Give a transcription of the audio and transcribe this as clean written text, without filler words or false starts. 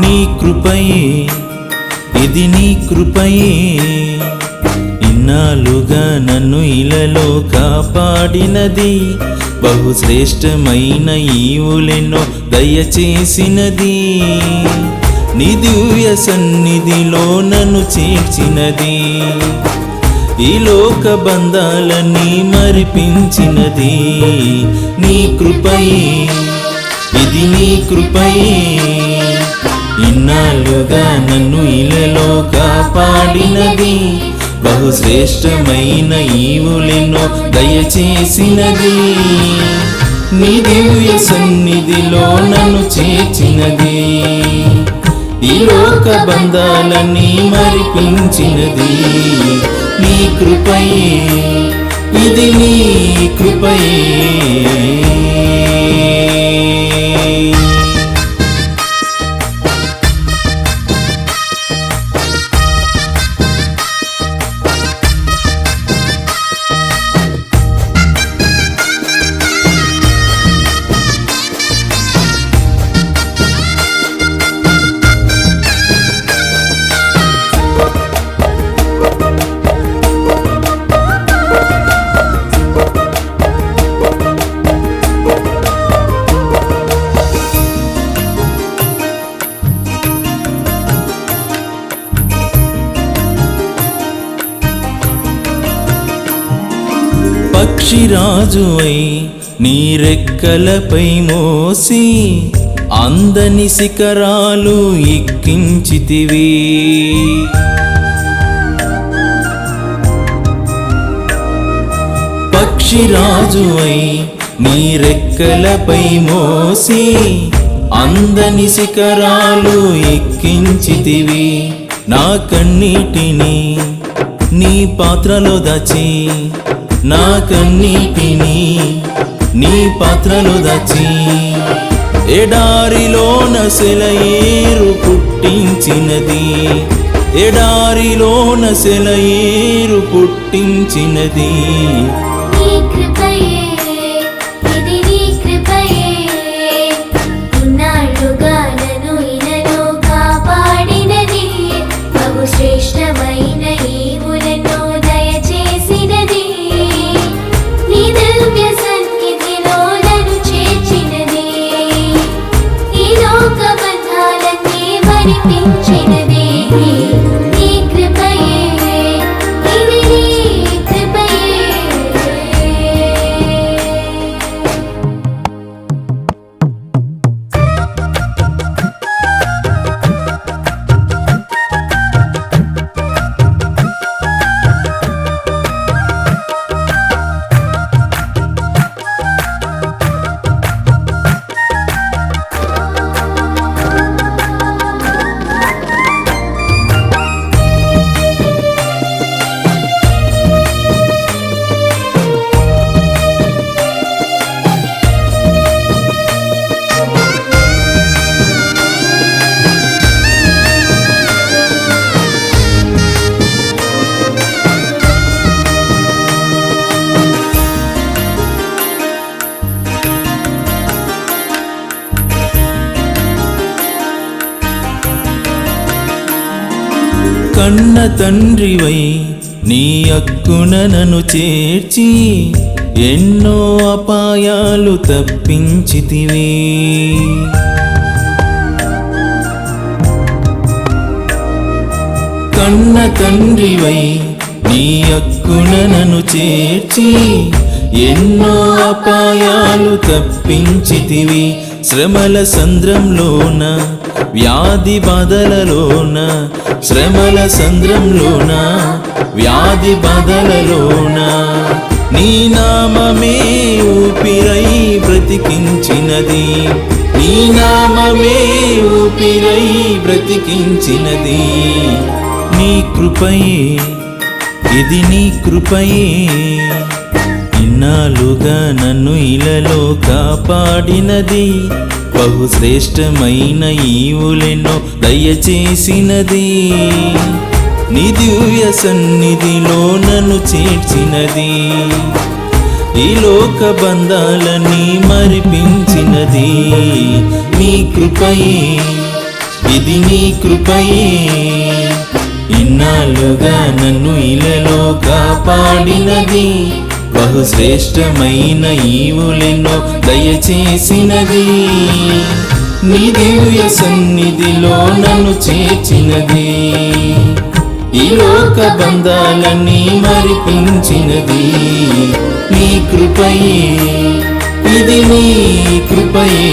నీ కృపయే, ఇది నీ కృపయే. ఇన్నాళ్ళుగా నన్ను ఇలలో కాపాడినది, బహుశ్రేష్టమైన ఈవులెన్నో దయచేసినది. నీ దివ్య సన్నిధిలో నన్ను చేర్చినది, ఈ లోక బంధాలన్నీ మరిపించినది. నీ కృపయే, ఇది నీ కృపయే. ఇన్నాళ్ళుగా నన్ను ఇలలో కాపాడినది, బహుశ్రేష్టమైన ఈవులెన్నో దయచేసినది. నీ దివ్య సన్నిధిలో నన్ను చేర్చినది, ఈ లోక బంధాలన్నీ మరిపించినది. నీ కృపయే, ఇది నీ కృపయే. పక్షిరాజువై నీ రెక్కలపై మోసి అందని శిఖరాలు ఎక్కించితివి. పక్షిరాజువై నీ రెక్కలపై మోసి అందని శిఖరాలు ఎక్కించితివి. నా కన్నీటిని నీ పాత్రలో దాచి, నా కన్నీటిని నీ పాత్రలో దాచి, ఎడారిలోన సెలయేరు పుట్టించినది, ఎడారిలోన సెలయేరు పుట్టించినది. శ్రేష్టమైన ఈవులెన్నో దయచేసినది, నీ దివ్య సన్నిధిలో నన్ను చేర్చినది, ఈ లోక బంధాలన్నీ మరిపించినది. నీ కృపయే, ఇది నీ కృపయే. కన్న తండ్రివై నీ హక్కున నన్ను చేర్చి ఎన్నో అపాయాలు తప్పించితివి. కన్న తండ్రివై నీ హక్కున నన్ను చేర్చి ఎన్నో అపాయాలు తప్పించితివి. శ్రమల సంద్రంలోన వ్యాధి బాధలలోన, శ్రమల సంద్రంలోన వ్యాధి బాధలలోన నీ నామమే ఊపిరై బ్రతికించినది, నీ నామమే ఊపిరై బ్రతికించినది. నీ కృపయే, ఇది నీ కృపయే. ఇన్నాళ్ళుగా నన్ను ఇలలో కాపాడినది, బహుశ్రేష్టమైన ఈవులెన్నో దయచేసినది. నీ దివ్య సన్నిధిలో నన్ను చేర్చినది, ఈ లోక బంధాలన్నీ మరిపించినది. నీ కృపయే, ఇది నీ కృపయే. ఇన్నాళ్ళుగా నన్ను ఇలలో కాపాడినది, బహుశ్రేష్టమైన ఈవులెన్నో దయచేసినది. నీ దివ్య సన్నిధిలో నన్ను చేర్చినది, ఈ లోక బంధాలన్నీ మరిపించినది. నీ కృపయే, ఇది నీ కృపయే.